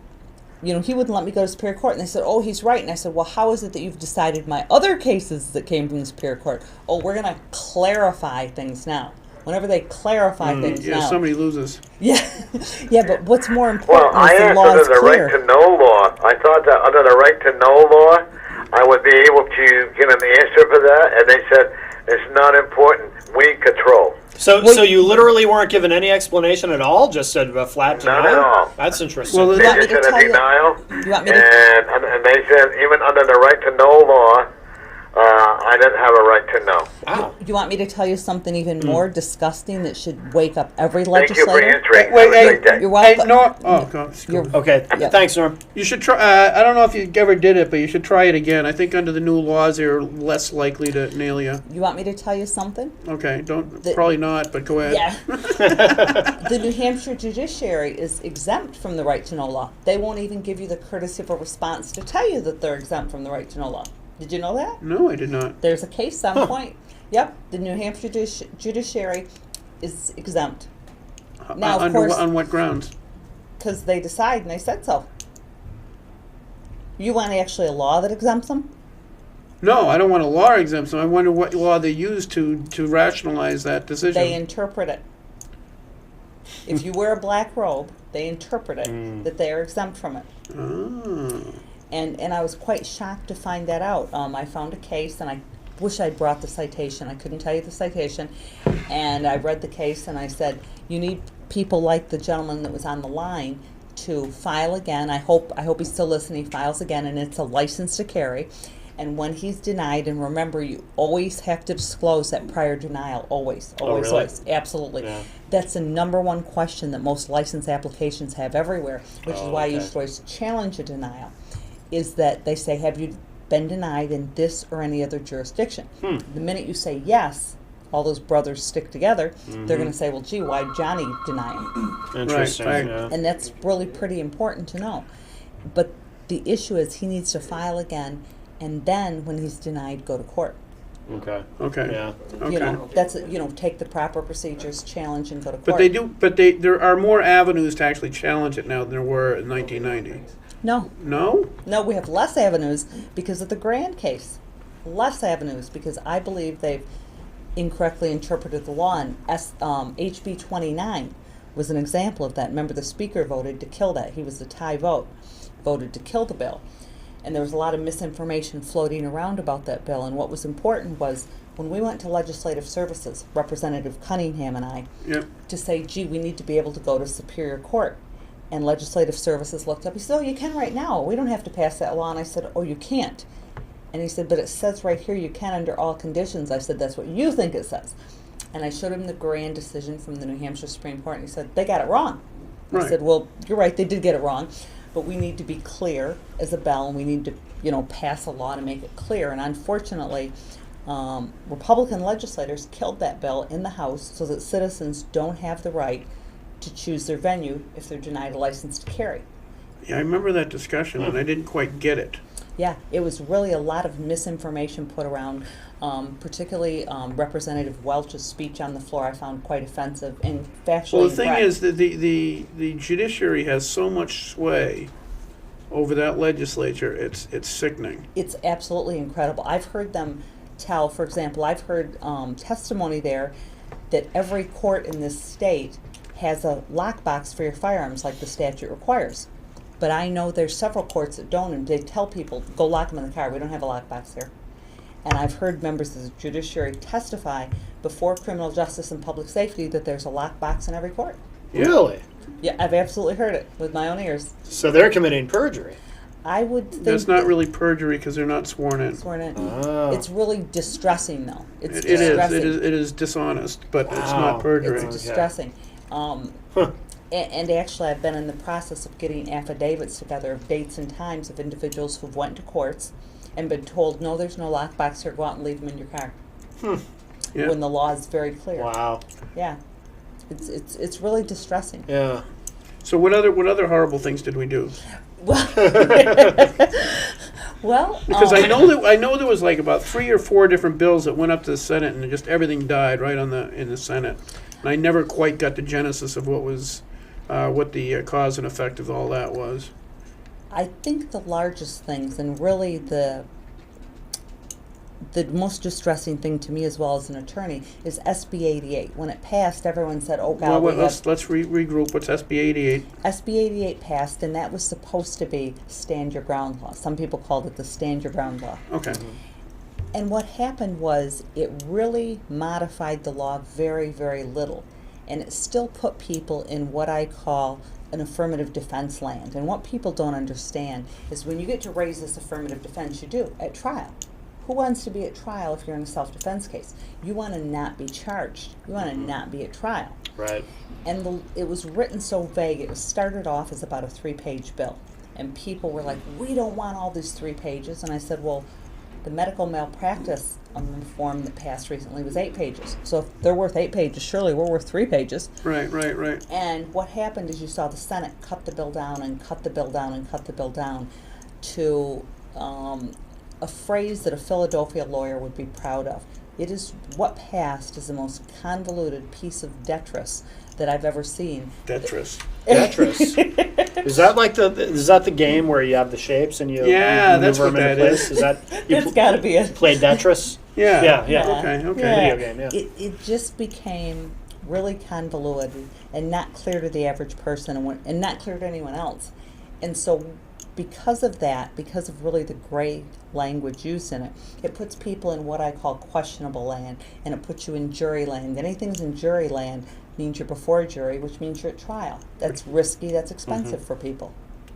he wouldn't let me go to Superior Court. And they said, oh, he's right. And I said, well, how is it that you've decided my other cases that came from the Superior Court? Oh, we're going to clarify things now. Whenever they clarify things Yeah, now. somebody loses. Yeah, yeah, but what's more Well, important I is the asked law under is the clear. right to know law. I thought that under the right to know law, I would be able to get an answer for that, and they said it's not important. We control. So you literally weren't given any explanation at all? Just said a flat Not denial? at all. That's interesting. Well, They want me just to said tell a you- denial, You want me to? and they said even under the right to know law, I didn't have a right to know. Wow. You want me to tell you something even more disgusting that should wake up every Thank you for legislator? answering. Wait, Have a hey, great day. You're welcome. No, oh, God. You're- Okay. Yeah. Thanks, Norm. You should try. I don't know if you ever did it, but you should try it again. I think under the new laws, they're less likely to nail you. You want me to tell you something? Okay, don't The- probably not, but go ahead. Yeah. The New Hampshire judiciary is exempt from the right to know law. They won't even give you the courtesy of a response to tell you that they're exempt from the right to know law. Did you know that? No, I did not. There's a case on point. Yep, the New Hampshire judiciary is exempt Now, of Under course- on what grounds? because they decide and they said so. You want actually a law that exempts them? No, I don't want a law exempt them. I wonder what law they use to rationalize that decision. They interpret it. If you wear a black robe, they interpret it that they are exempt from it. Oh. And I was quite shocked to find that out. I found a case, and I wish I'd brought the citation. I couldn't tell you the citation. And I read the case, and I said, you need people like the gentleman that was on the line to file again. I hope he's still listening. He files again, and it's a license to carry. And when he's denied, and remember, you always have to disclose that prior denial. Always, always, really? always. Absolutely. Yeah. That's the number one question that most license applications have everywhere, which is why you okay. should always challenge a denial. Is that they say, have you been denied in this or any other jurisdiction? The minute you say yes, all those brothers stick together. They're going to say, well, gee, why'd Johnny deny him? Interesting. Right. Yeah. And that's really pretty important to know. But the issue is he needs to file again, and then when he's denied, go to court. Okay. Okay. Yeah. Okay. You know, that's take the proper procedures, challenge, and go to court. But they do. But there are more avenues to actually challenge it now than there were in 1990. No, No. we have less avenues because of the Grand case. Less avenues because I believe they've incorrectly interpreted the law. And HB 29 was an example of that. Remember, the Speaker voted to kill that. He was the tie vote, voted to kill the bill. And there was a lot of misinformation floating around about that bill. And what was important was when we went to Legislative Services, Representative Cunningham and I, Yep. to say, gee, we need to be able to go to Superior Court. And Legislative Services looked up. He said, oh, you can right now. We don't have to pass that law. And I said, oh, you can't. And he said, but it says right here you can under all conditions. I said, that's what you think it says. And I showed him the Grand decision from the New Hampshire Supreme Court. And he said, they got it wrong. I Right. said, well, you're right. They did get it wrong. But we need to be clear as a bell. And we need to, pass a law to make it clear. And unfortunately, Republican legislators killed that bill in the House so that citizens don't have the right to choose their venue if they're denied a license to carry. Yeah, I remember that discussion, and I didn't quite get it. Yeah, it was really a lot of misinformation put around, particularly Representative Welch's speech on the floor I found quite offensive and factually Well, the thing incorrect. is that the judiciary has so much sway over that legislature. It's sickening. It's absolutely incredible. I've heard them tell, for example, I've heard testimony there that every court in this state has a lockbox for your firearms like the statute requires. But I know there's several courts that don't, and they tell people, go lock them in the car. We don't have a lockbox here. And I've heard members of the judiciary testify before criminal justice and public safety that there's a lockbox in every court. Really? Yeah, I've absolutely heard it with my own ears. So they're committing perjury. I would think That's not that- really perjury because they're not sworn in. sworn in. Oh. It's really distressing, though. It's It is. distressing. It is dishonest, but it's Wow. not perjury. It's Okay. distressing. Huh. And actually, I've been in the process of getting affidavits together of dates and times of individuals who've went to courts and been told, no, there's no lockbox here, go out and leave them in your car. Yeah. When the law is very clear. Wow. Yeah. It's really distressing. Yeah. So what other horrible things did we do? Well, well, Because I know there was like about 3 or 4 different bills that went up to the Senate, and just everything died right in the Senate. And I never quite got the genesis of what the cause and effect of all that was. I think the largest things, and really the most distressing thing to me as well as an attorney, is SB 88. When it passed, everyone said, oh God, Well, we have let's regroup. What's SB 88? SB 88 passed, and that was supposed to be stand your ground law. Some people called it the stand your ground law. Okay. And what happened was it really modified the law very, very little. And it still put people in what I call an affirmative defense land. And what people don't understand is when you get to raise this affirmative defense, you do at trial. Who wants to be at trial if you're in a self-defense case? You want to not be charged. You want to not be at trial. Right. And it was written so vague. It was started off as about a 3-page bill. And people were like, we don't want all these 3 pages. And I said, well, the medical malpractice form that passed recently was 8 pages. So if they're worth 8 pages, surely we're worth 3 pages. Right. And what happened is you saw the Senate cut the bill down and cut the bill down and cut the bill down to a phrase that a Philadelphia lawyer would be proud of. It is what passed is the most convoluted piece of detritus that I've ever seen. Tetris. Tetris. Is that like the game where you have the shapes and you Yeah, you that's maneuver what them that into is. place? Is that you It's got to be a played Tetris? Yeah. Yeah. Okay. Yeah. Video game, yeah. It just became really convoluted and not clear to the average person and not clear to anyone else. And so because of that, because of really the gray language used in it, it puts people in what I call questionable land, and it puts you in jury land. Anything's in jury land means you're before a jury, which means you're at trial. That's risky, that's expensive for people.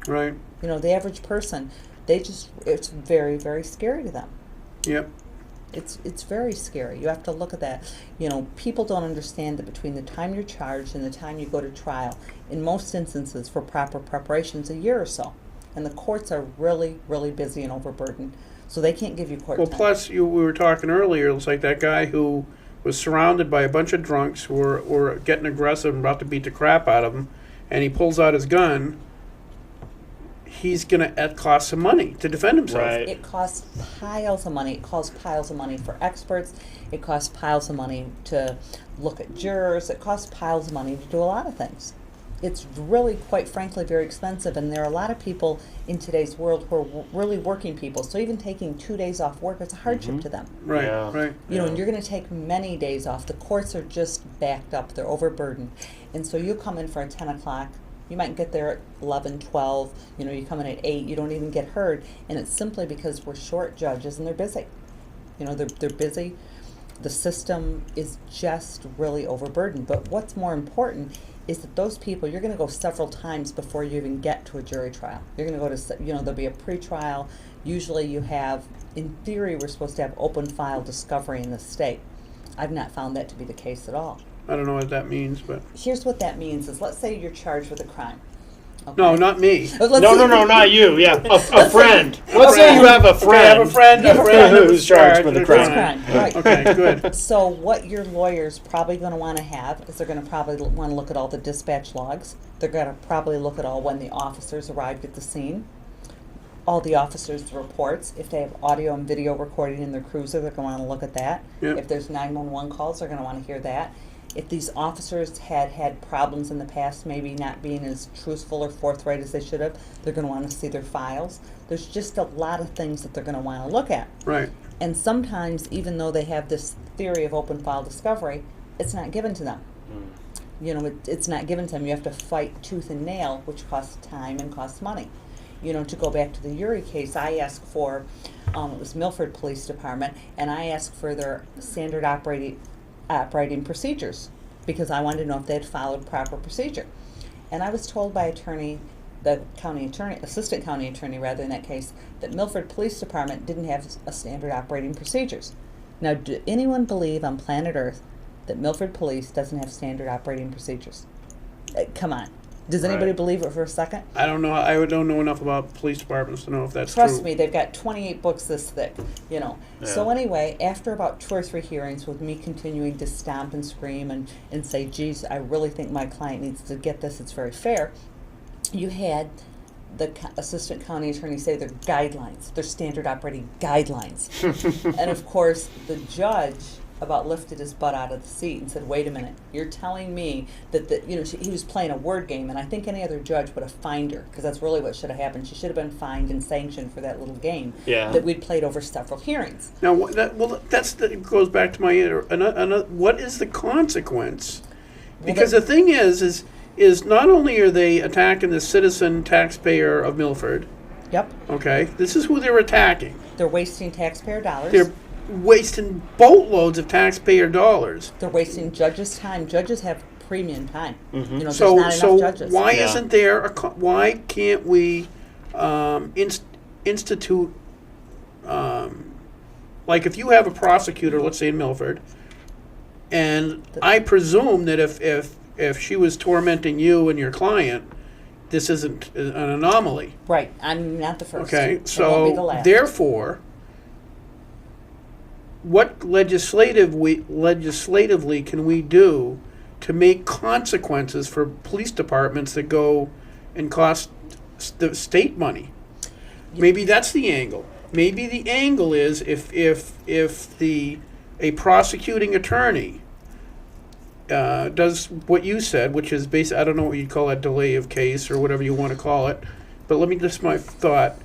Right. You know, the average person, it's very, very scary to them. Yep. It's very scary. You have to look at that. You know, people don't understand that between the time you're charged and the time you go to trial, in most instances for proper preparation, it's a year or so. And the courts are really, really busy and overburdened. So they can't give you court Well, time. plus we were talking earlier. It was like that guy who was surrounded by a bunch of drunks who were getting aggressive and about to beat the crap out of him, and he pulls out his gun. He's gonna cost some money to defend himself. Right. It costs piles of money. It costs piles of money for experts. It costs piles of money to look at jurors. It costs piles of money to do a lot of things. It's really, quite frankly, very expensive. And there are a lot of people in today's world who are really working people. So even taking 2 days off work is a hardship to them. Right. Yeah. Right. You know, and you're going to take many days off. The courts are just backed up. They're overburdened. And so you come in for a 10 o'clock. You might get there at 11, 12. You know, you come in at 8. You don't even get heard. And it's simply because we're short judges and they're busy. You know, they're busy. The system is just really overburdened. But what's more important is that those people, you're going to go several times before you even get to a jury trial. You're going to go to, you know, there'll be a pretrial. Usually you have, in theory, we're supposed to have open file discovery in the state. I've not found that to be the case at all. I don't know what that means, but Here's what that means is, let's say you're charged with a crime. Okay? no, not me. But let's No, say- not you. Yeah, a friend. Let's say you have a Okay, I have friend. a friend Who's charged with a It's crime. crime, right. Okay, good. So what your lawyer's probably going to want to have is they're going to probably want to look at all the dispatch logs. They're going to probably look at all when the officers arrived at the scene, all the officers' reports. If they have audio and video recording in their cruiser, they're going to want to look at that. Yep. If there's 911 calls, they're going to want to hear that. if these officers had problems in the past, maybe not being as truthful or forthright as they should have, they're going to want to see their files. There's just a lot of things that they're going to want to look at. Right. And sometimes, even though they have this theory of open file discovery, it's not given to them. You know, it's not given to them. You have to fight tooth and nail, which costs time and costs money. You know, to go back to the Uri case, I asked for, it was Milford Police Department, and I asked for their standard operating procedures because I wanted to know if they had followed proper procedure. And I was told by the county attorney, assistant county attorney rather in that case, that Milford Police Department didn't have a standard operating procedures. Now, do anyone believe on planet Earth that Milford Police doesn't have standard operating procedures? Come on. Does anybody Right. believe it for a second? I don't know. I don't know enough about police departments to know if that's Trust true. me, they've got 28 books this thick, you know. So Yeah. anyway, after about 2 or 3 hearings with me continuing to stomp and scream and say, geez, I really think my client needs to get this, it's very fair, you had the assistant county attorney say their guidelines, their standard operating guidelines. And of course, the judge about lifted his butt out of the seat and said, wait a minute, you're telling me that, he was playing a word game, and I think any other judge would have fined her, because that's really what should have happened. She should have been fined and sanctioned for that little game Yeah. that we'd played over several hearings. Now, that goes back to my what is the consequence? Because the thing is not only are they attacking the citizen taxpayer of Milford, Yep. okay, this is who they're attacking. They're wasting taxpayer dollars. They're wasting boatloads of taxpayer dollars. They're wasting judges' time. Judges have premium time. You know, there's So, not enough judges. why Yeah. isn't there why can't we institute like if you have a prosecutor, let's say in Milford, and I presume that if she was tormenting you and your client, this isn't an anomaly. Right. I'm not the first. Okay, It won't be the so last. therefore, what legislatively can we do to make consequences for police departments that go and cost the state money? Maybe that's the angle. Maybe the angle is if a prosecuting attorney does what you said, which is basically, I don't know what you'd call a delay of case or whatever you want to call it, but let me just my thought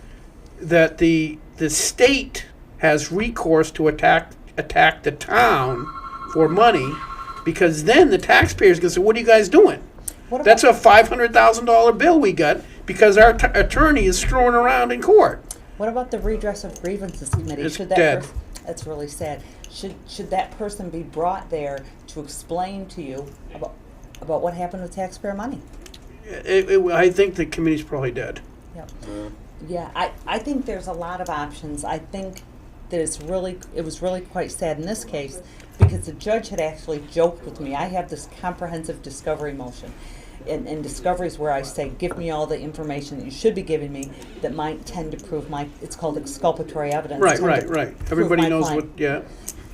that the state has recourse to attack the town for money, because then the taxpayers can say, "What are you guys doing? What That's about, a $500,000 bill we got because our attorney is throwing around in court." what about the redress of grievances committee? It's Should that dead. That's really sad. Should that person be brought there to explain to you about what happened with taxpayer money? I think the committee's probably dead. Yep. Yeah, I think there's a lot of options. I think that it was really quite sad in this case because the judge had actually joked with me. I have this comprehensive discovery motion. And discovery is where I say, give me all the information that you should be giving me that might tend to prove it's called exculpatory evidence. Right, tend to right. prove Everybody my knows client- what, yeah,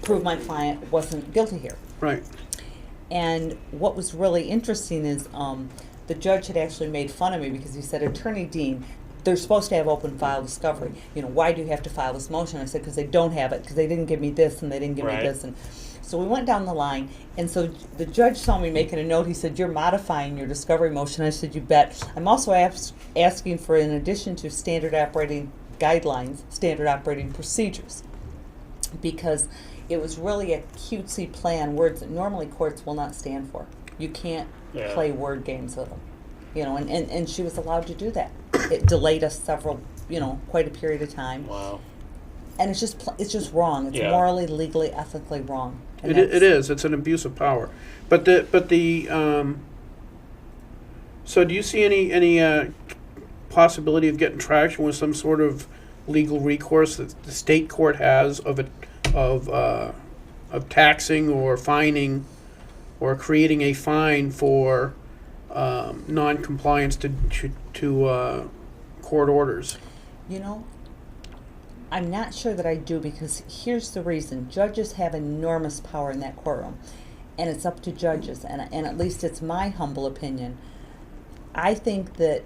prove my client wasn't guilty here. right. And what was really interesting is the judge had actually made fun of me because he said, Attorney Dean, they're supposed to have open file discovery. You know, why do you have to file this motion? I said, because they don't have it, because they didn't give me this and they didn't give me Right. this. And so we went down the line, and so the judge saw me making a note. He said, you're modifying your discovery motion. I said, you bet. I'm also asking for, in addition to standard operating guidelines, standard operating procedures, because it was really a cutesy play on words that normally courts will not stand for. You can't Yeah. play word games with them. You know, and she was allowed to do that. It delayed us quite a period of time. Wow. And it's just wrong. It's Yeah. morally, legally, ethically wrong. And It that's- is. It's an abuse of power. But so do you see any possibility of getting traction with some sort of legal recourse that the state court has of taxing or fining or creating a fine for non-compliance to court orders? You know, I'm not sure that I do, because here's the reason. Judges have enormous power in that courtroom, and it's up to judges, and at least it's my humble opinion. I think that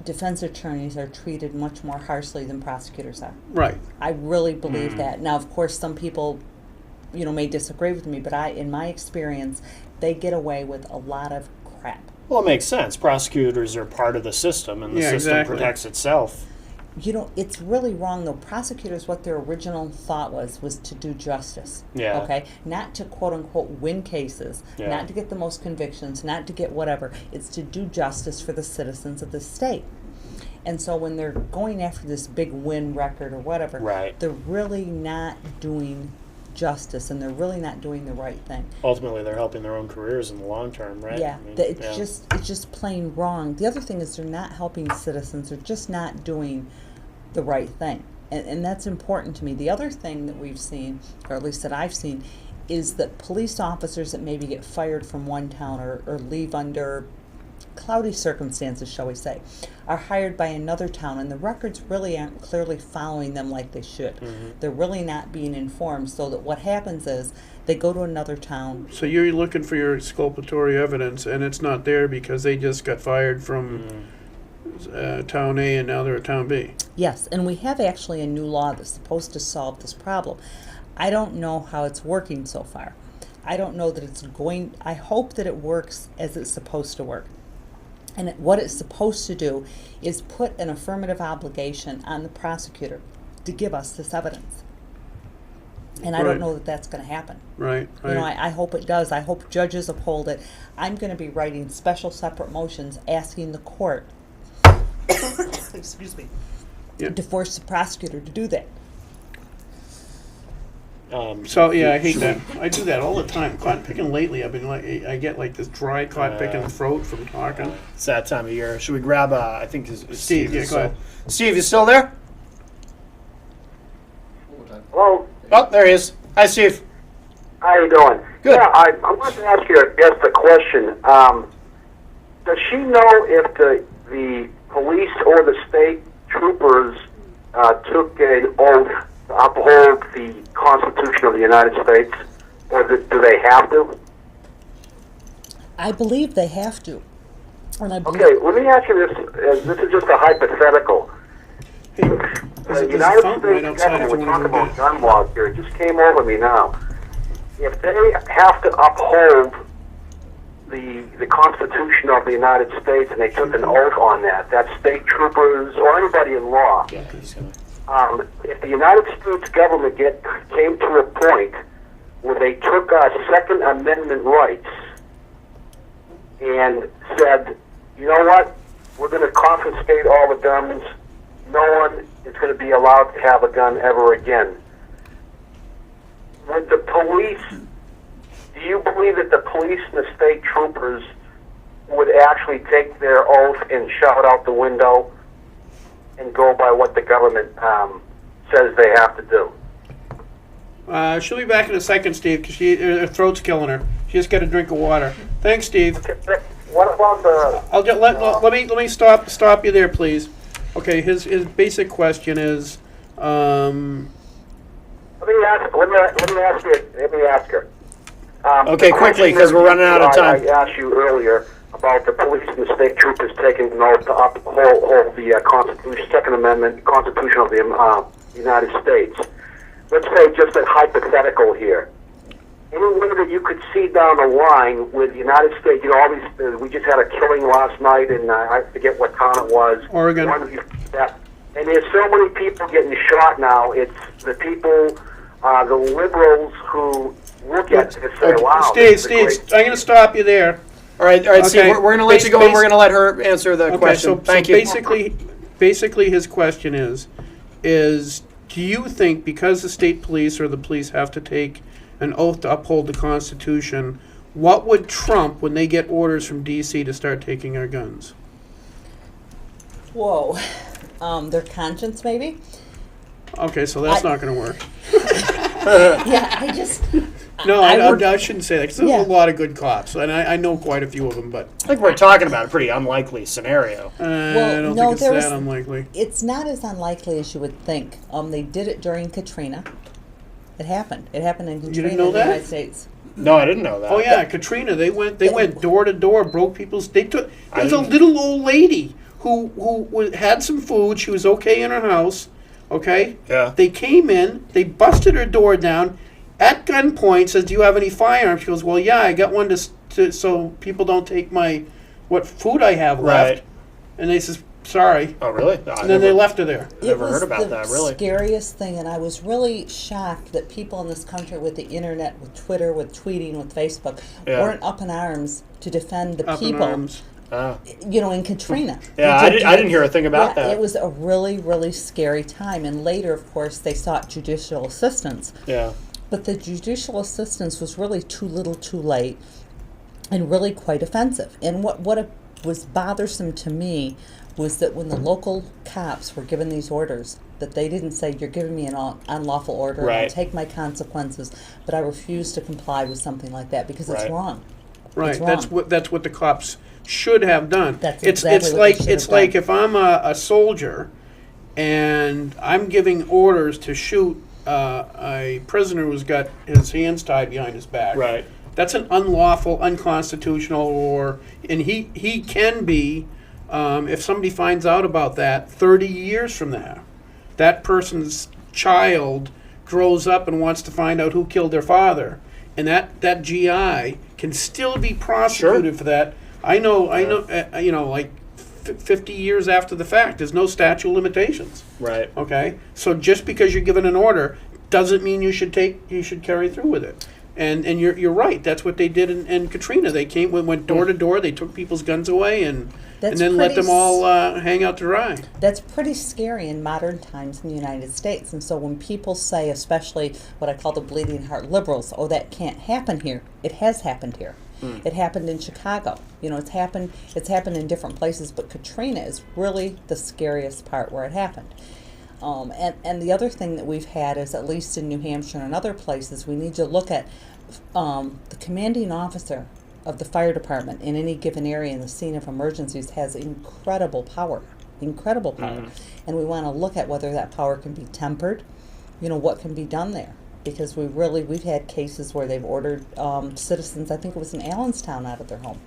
defense attorneys are treated much more harshly than prosecutors are. Right. I really believe that. Now, of course, some people may disagree with me, but in my experience, they get away with a lot of crap. Well, it makes sense. Prosecutors are part of the system, and the Yeah, system exactly. protects itself. It's really wrong though. Prosecutors, what their original thought was to do justice. Yeah. Okay? Not to quote unquote win cases, Yeah. not to get the most convictions, not to get whatever. It's to do justice for the citizens of the state. And so when they're going after this big win record or whatever, Right. they're really not doing justice, and they're really not doing the right thing. Ultimately, they're helping their own careers in the long term, right? Yeah, I mean, it's just plain wrong. The other thing is they're not helping citizens. They're just not doing the right thing, and that's important to me. The other thing that we've seen, or at least that I've seen, is that police officers that maybe get fired from one town or leave under cloudy circumstances, shall we say, are hired by another town, and the records really aren't clearly following them like they should. They're really not being informed, so that what happens is they go to another town. So you're looking for your exculpatory evidence, and it's not there because they just got fired from Town A and now they're at Town B. Yes, and we have actually a new law that's supposed to solve this problem. I don't know how it's working so far. I don't know that it's going, I hope that it works as it's supposed to work. And what it's supposed to do is put an affirmative obligation on the prosecutor to give us this evidence. And I Right. don't know that that's going to happen. Right. You know, I hope it does. I hope judges uphold it. I'm going to be writing special separate motions asking the court excuse me, Yeah. to force the prosecutor to do that. So yeah, I hate that. I do that all the time. Cotton picking lately, I've been like, I get like this dry cotton picking throat from talking. It's that time of year. Should we grab? I think Steve, yeah, is go ahead. Steve, you still there? One more time. Hello. Oh, there he is. Hi, Steve. How you doing? Good. Yeah, I wanted to ask you, I guess, the question. Does she know if the police or the state troopers took an oath to uphold the Constitution of the United States, or do they have to? I believe they have to. And I believe, Okay, let me ask you this. This is just a hypothetical. Hey, The there's a United fountain right States outside if you government, we're want to talking go about get gun laws here. It just came over me now. If they have to uphold the Constitution of the United States and they took an oath on that, that's state troopers or anybody in law. Yeah, he's gonna. If the United States government came to a point where they took our Second Amendment rights and said, you know what, we're going to confiscate all the guns, no one is going to be allowed to have a gun ever again. Would the police, do you believe that the police and the state troopers would actually take their oath and shout out the window and go by what the government says they have to do? She'll be back in a second, Steve, because her throat's killing her. She just got a drink of water. Thanks, Steve. What about the... I'll just let me stop you there, please. Okay, his basic question is, Let me ask her. Okay, the quickly, question 'cause is, we're running out of time. I asked you earlier about the police and the state troopers taking an oath to uphold the Constitution, Second Amendment, Constitution of the United States. Let's say just a hypothetical here. Any way that you could see down the line with the United States, all these, we just had a killing last night, and I forget what town it was. Oregon. And there's so many people getting shot now. It's the people, the liberals who look at this and say, wow. Steve, this is a Steve, I'm going to stop you there. All right, Steve. Okay. We're going to let you go, and we're going to let her answer the Okay, question. so Thank you. basically his question is do you think because the state police or the police have to take an oath to uphold the Constitution, what would trump when they get orders from D.C. to start taking our guns? whoa, their conscience maybe? Okay, so that's not going to work. Yeah, I just... No, I would- I shouldn't say that because there's Yeah. a lot of good cops, and I know quite a few of them, but I think we're talking about a pretty unlikely scenario. I don't no, think it's there that was- unlikely. It's not as unlikely as you would think. They did it during Katrina. It happened. It happened in Katrina didn't know in the that? United States. No, I didn't know that. Oh yeah, Katrina. They went door to door, broke people's. They took. There was a didn't- little old lady who had some food. She was okay in her house. Okay. Yeah. They came in. They busted her door down. at gunpoint says, "Do you have any firearms?" She goes, "Well, yeah, I got one so people don't take what food I have left." Right. And they says, "Sorry," Oh, really? and then they left her there. I never It was heard about the that, really. scariest thing, and I was really shocked that people in this country with the internet, with Twitter, with tweeting, with Facebook, Yeah. weren't up in arms to defend the Up in people. arms. Ah. In Katrina. Yeah, I didn't hear a thing about Yeah, that. It was a really, really scary time, and later, of course, they sought judicial assistance. Yeah. But the judicial assistance was really too little, too late, and really quite offensive. And what was bothersome to me was that when the local cops were given these orders, that they didn't say, "You're giving me an unlawful order, and I'll Right. take my consequences," but I refuse to comply with something like that because it's Right. wrong. Right. It's That's what the cops should have done. That's it's exactly it's what like they should it's have like done. if I'm a soldier and I'm giving orders to shoot a prisoner who's got his hands tied behind his back. Right. That's an unlawful, unconstitutional, and he can be, if somebody finds out about that 30 years from now, that person's child grows up and wants to find out who killed their father, and that GI can still be prosecuted for that. I know, like 50 years after the fact, there's no statute of limitations. Right. Okay, so just because you're given an order doesn't mean you should carry through with it. And you're right. That's what they did in Katrina. They went door to door. They took people's guns away and That's then let pretty them all hang out to dry. That's pretty scary in modern times in the United States. And so when people say, especially what I call the bleeding heart liberals, "Oh, that can't happen here," it has happened here. It happened in Chicago. It's happened in different places, but Katrina is really the scariest part where it happened. And the other thing that we've had is, at least in New Hampshire and other places, we need to look at the commanding officer of the fire department in any given area in the scene of emergencies has incredible power. And we want to look at whether that power can be tempered, what can be done there. Because we've had cases where they've ordered citizens, I think it was in Allenstown, out of their home.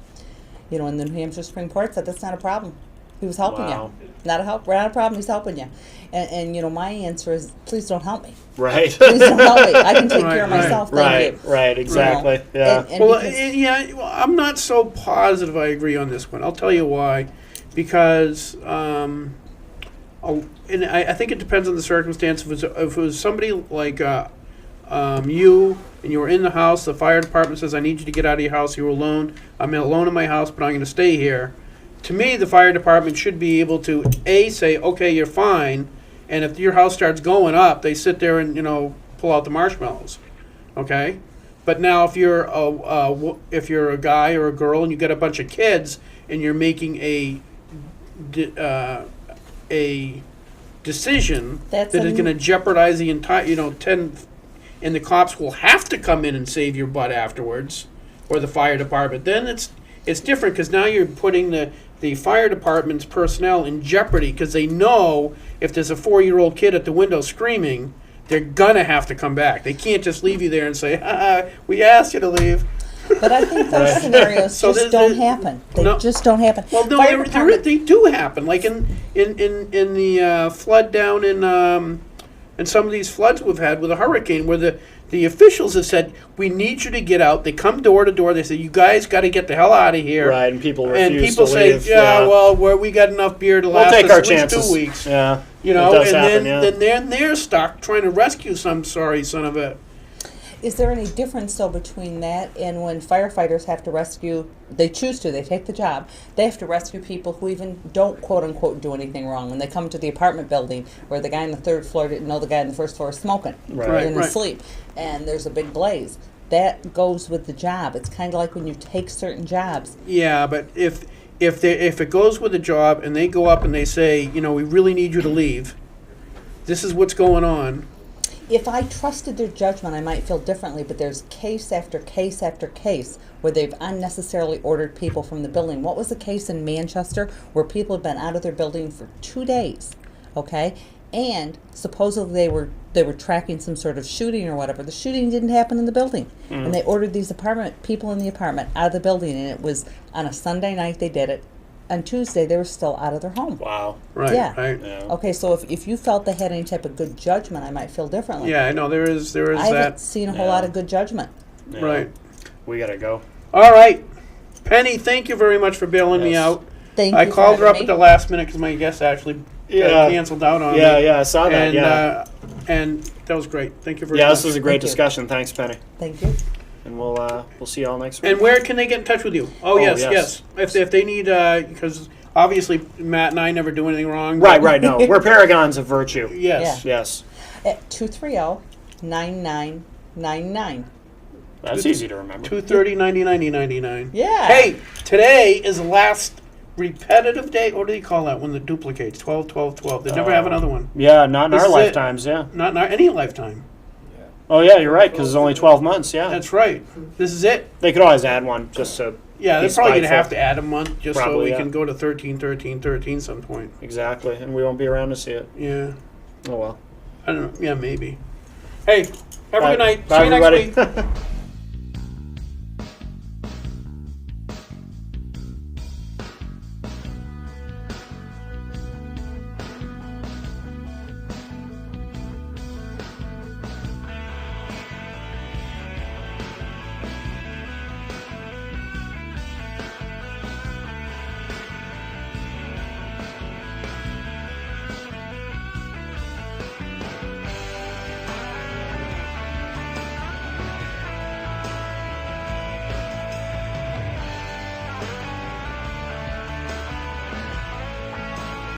And the New Hampshire Supreme Court said that's not a problem. He was helping Wow. you. Not a problem, he's helping you. And my answer is, please don't help me. Right. Please don't help me. I can take care of Right, myself, thank Right. you. Right. Exactly. Yeah. And Well, because- I'm not so positive I agree on this one. I'll tell you why. Because, and I think it depends on the circumstance. If it was somebody like you, and you were in the house, the fire department says, "I need you to get out of your house. You're alone. I'm alone in my house, but I'm going to stay here." To me, the fire department should be able to say, "Okay, you're fine," and if your house starts going up, they sit there and pull out the marshmallows. Okay, but now if you're a guy or a girl and you got a bunch of kids and you're making a decision That's that is a- going to jeopardize the entire, and the cops will have to come in and save your butt afterwards, or the fire department, then it's different, because now you're putting the fire department's personnel in jeopardy, because they know if there's a 4-year-old kid at the window screaming, they're gonna have to come back. They can't just leave you there and say, we asked you to leave. But I think those scenarios So just there's- don't happen. They No. just don't happen. Well, no, Fire department- they do happen. Like in the flood down in some of these floods we've had with a hurricane, where the officials have said, "We need you to get out." They come door to door. They say, "You guys got to get the hell out of here." Right. And people refuse And people to say, leave. "Yeah, well, we got enough beer to we'll last take us our at least chances. 2 weeks." Yeah. You It know, does and happen, then they're stuck trying to rescue some sorry son of a. Is there any difference, though, between that and when firefighters have to rescue, they choose to, they take the job, they have to rescue people who even don't, quote-unquote, do anything wrong. When they come to the apartment building where the guy on the 3rd floor didn't know the guy on the 1st floor is smoking Right. and asleep, and there's a big blaze. That goes with the job. It's kind of like when you take certain jobs. Yeah, but if it goes with a job and they go up and they say, we really need you to leave, this is what's going on. If I trusted their judgment, I might feel differently, but there's case after case after case where they've unnecessarily ordered people from the building. What was the case in Manchester where people had been out of their building for 2 days, okay? And supposedly they were tracking some sort of shooting or whatever. The shooting didn't happen in the building. And they ordered these people in the apartment out of the building, and it was on a Sunday night they did it. on Tuesday, they were still out of their home. Wow. Right. Yeah. Right. Yeah. Okay, so if you felt they had any type of good judgment, I might feel differently. Yeah, I know there is I haven't that. seen a whole Yeah. lot of good judgment. Yeah. Right. We gotta go. All right, Penny. Thank you very much for bailing me Yes. out. Thank I you. called her for up at having the me. last minute because my guest actually Yeah. canceled out on me. Yeah, I saw that. And yeah. and that was great. Thank you very Yeah, much. this was a great Thank you. discussion. Thanks, Penny. Thank you. And we'll see you all next week. And where can they get in touch with you? Oh, Oh, yes, yes. If they need, because obviously Matt and I never do anything wrong. Right, right. No, we're paragons of virtue. Yes. Yes, At 230-9999. that's easy to remember. 230-90-90-99. Yeah. Hey, today is the last repetitive day. What do you call that when the duplicates? 12, 12, 12. They never have another one. Yeah, not in This our is it. lifetimes. Yeah. Not in any lifetime. Oh, yeah, you're right. Because it's only 12 months. Yeah. That's right. This is it. They could always add one just to. Yeah, they're Be probably going to spiteful. have to add a month just so Probably, we yeah. can go to 13, 13, 13 some point. Exactly, and we won't be around to see it. Yeah. Oh well. I don't know. Yeah, maybe. Hey, have a good night. Bye, See you next everybody. week.